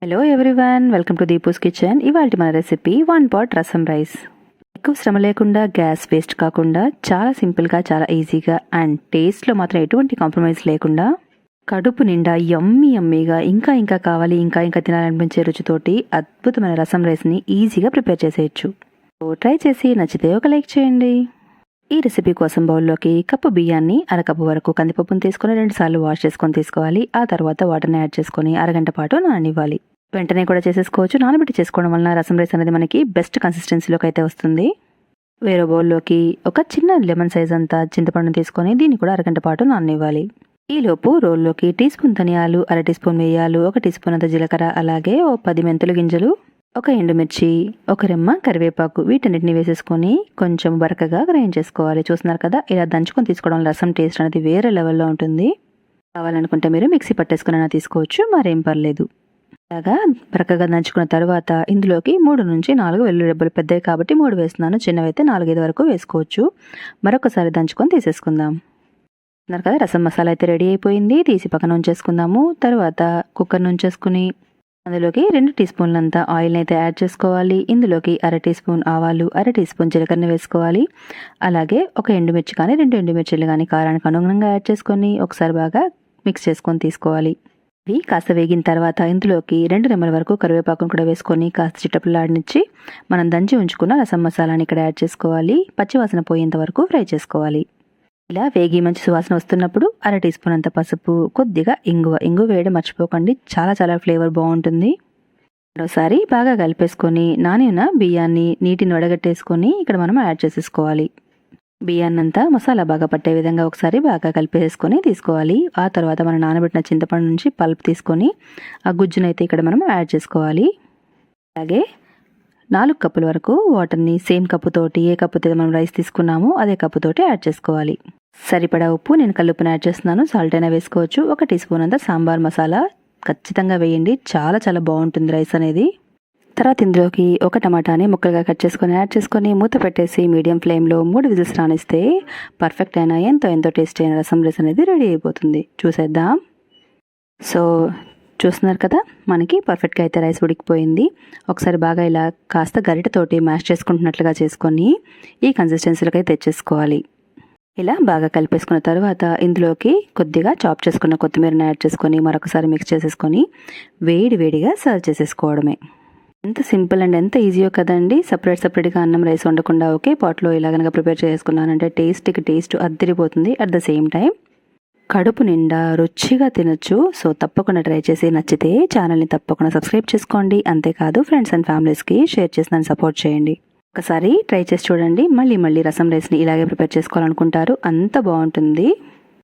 Hello everyone, welcome to Deepu's kitchen. ఇవాళ మన recipe 1 pot రసం రైస్. ఎక్కువ శ్రమ లేకుండా, గ్యాస్ వేస్ట్ కాకుండా, చాలా సింపుల్గా, చాలా ఈజీగా అండ్ టేస్ట్లో మాత్రం ఎటువంటి కాంప్రమైజ్ లేకుండా కడుపు నిండా యమ్మీగా ఇంకా కావాలి, ఇంకా తినాలనిపించే రుచితోటి అద్భుతమైన రసం రైస్ని ఈజీగా ప్రిపేర్ చేసేయచ్చు. సో ట్రై చేసి నచ్చితే ఒక లైక్ చేయండి. ఈ రెసిపీ కోసం బౌల్లోకి కప్పు బియ్యాన్ని, అరకప్పు వరకు కందిపప్పును తీసుకొని 2 సార్లు వాష్ చేసుకొని తీసుకోవాలి. ఆ తర్వాత వాటర్ని యాడ్ చేసుకొని అరగంట పాటు నాననివ్వాలి. వెంటనే కూడా చేసేసుకోవచ్చు. నానబెట్టి చేసుకోవడం వలన రసం రైస్ అనేది మనకి బెస్ట్ కన్సిస్టెన్సీలోకి అయితే వస్తుంది. వేరే బౌల్లోకి ఒక చిన్న లెమన్ సైజ్ అంతా చింతపండును తీసుకొని దీన్ని కూడా అరగంట పాటు నాననివ్వాలి. ఈలోపు రోల్లోకి టీ స్పూన్ ధనియాలు, 1/2 టీ స్పూన్ వేయాలు, 1 టీ స్పూన్ అంత జీలకర్ర, అలాగే 10 మెంతులు గింజలు, 1 ఎండుమిర్చి, 1 రెమ్మ కరివేపాకు, వీటన్నిటిని వేసేసుకొని కొంచెం బరకగా గ్రైండ్ చేసుకోవాలి. చూస్తున్నారు కదా, ఇలా దంచుకొని తీసుకోవడం రసం టేస్ట్ అనేది వేరే లెవెల్లో ఉంటుంది. కావాలనుకుంటే మీరు మిక్సీ పట్టేసుకుని తీసుకోవచ్చు, మరేం పర్లేదు. అలాగా బరకగా దంచుకున్న తర్వాత ఇందులోకి 3 నుంచి 4 వెల్లుల్లి రెబ్బలు, పెద్దవి కాబట్టి 3 వేస్తున్నాను, చిన్నవైతే 4-5 వరకు వేసుకోవచ్చు. మరొకసారి దంచుకొని తీసేసుకుందాం. చూస్తున్నారు కదా, రసం మసాలా అయితే రెడీ అయిపోయింది. తీసి పక్కన ఉంచేసుకుందాము. తర్వాత కుక్కర్ని ఉంచేసుకుని అందులోకి 2 టీ స్పూన్లంతా ఆయిల్ని అయితే యాడ్ చేసుకోవాలి. ఇందులోకి 1/2 టీ స్పూన్ ఆవాలు, 1/2 టీ స్పూన్ జీలకర్రని వేసుకోవాలి. అలాగే 1 ఎండుమిర్చి కానీ 2 ఎండుమిర్చిలు కానీ కారానికి అనుగుణంగా యాడ్ చేసుకొని ఒకసారి బాగా మిక్స్ చేసుకొని తీసుకోవాలి. ఇవి కాస్త వేగిన తర్వాత ఇందులోకి 2 రెమ్మల వరకు కరివేపాకును కూడా వేసుకొని కాస్త చిట్టపులాడనిచ్చి మనం దంచి ఉంచుకున్న రసం మసాలాని ఇక్కడ యాడ్ చేసుకోవాలి. పచ్చివాసన పోయేంత వరకు ఫ్రై చేసుకోవాలి. ఇలా వేగి మంచి సువాసన వస్తున్నప్పుడు 1/2 టీ స్పూన్ అంత పసుపు, కొద్దిగా ఇంగువ వేయడం మర్చిపోకండి, చాలా ఫ్లేవర్ బాగుంటుంది. మరోసారి బాగా కలిపేసుకొని నానిన బియ్యాన్ని నీటిని వడగట్టేసుకొని ఇక్కడ మనం యాడ్ చేసేసుకోవాలి. బియ్యాన్నంతా మసాలా బాగా పట్టే విధంగా ఒకసారి బాగా కలిపేసుకొని తీసుకోవాలి. ఆ తర్వాత మనం నానబెట్టిన చింతపండు నుంచి పల్ప్ తీసుకొని ఆ గుజ్జునైతే ఇక్కడ మనం యాడ్ చేసుకోవాలి. అలాగే 4 కప్పుల వరకు వాటర్ని సేమ్ కప్పుతోటి, ఏ కప్పుతో మనం రైస్ తీసుకున్నామో అదే కప్పుతోటి యాడ్ చేసుకోవాలి. సరిపడా ఉప్పు నేను కల్లుప్పుని యాడ్ చేస్తున్నాను, సాల్ట్ అయినా వేసుకోవచ్చు. 1 టీ స్పూన్ అంతా సాంబార్ మసాలా ఖచ్చితంగా వేయండి, చాలా బాగుంటుంది రైస్ అనేది. తర్వాత ఇందులోకి 1 టమాటాని ముక్కలుగా కట్ చేసుకొని యాడ్ చేసుకొని మూత పెట్టేసి మీడియం ఫ్లేమ్లో 3 విజిల్స్ రానిస్తే పర్ఫెక్ట్ అయిన ఎంతో టేస్ట్ అయిన రసం రైస్ అనేది రెడీ అయిపోతుంది. చూసేద్దాం. సో చూస్తున్నారు కదా, మనకి పర్ఫెక్ట్గా అయితే రైస్ ఉడికిపోయింది. ఒకసారి బాగా ఇలా కాస్త గరిటెతోటి మ్యాష్ చేసుకుంటున్నట్లుగా చేసుకొని ఈ కన్సిస్టెన్సీలోకి అయితే తెచ్చేసుకోవాలి. ఇలా బాగా కలిపేసుకున్న తర్వాత ఇందులోకి కొద్దిగా చాప్ చేసుకున్న కొత్తిమీరని యాడ్ చేసుకొని మరొకసారి మిక్స్ చేసేసుకొని వేడిగా సర్వ్ చేసేసుకోవడమే. ఎంత సింపుల్ అండ్ ఎంత ఈజీయో కదండి. సపరేట్గా అన్నం రైస్ వండకుండా ఒకే పాట్లో ఇలా కనుక ప్రిపేర్ చేసుకున్నానంటే టేస్ట్ అద్దరిపోతుంది. అట్ ద సేమ్ టైం కడుపు నిండా రుచిగా తినొచ్చు. సో తప్పకుండా ట్రై చేసి నచ్చితే ఛానల్ని తప్పకుండా సబ్స్క్రైబ్ చేసుకోండి. అంతేకాదు ఫ్రెండ్స్ అండ్ ఫ్యామిలీస్కి షేర్ చేసి నన్ను సపోర్ట్ చేయండి. ఒకసారి ట్రై చేసి చూడండి. మళ్ళీ రసం రైస్ని ఇలాగే ప్రిపేర్ చేసుకోవాలనుకుంటారు, అంత బాగుంటుంది.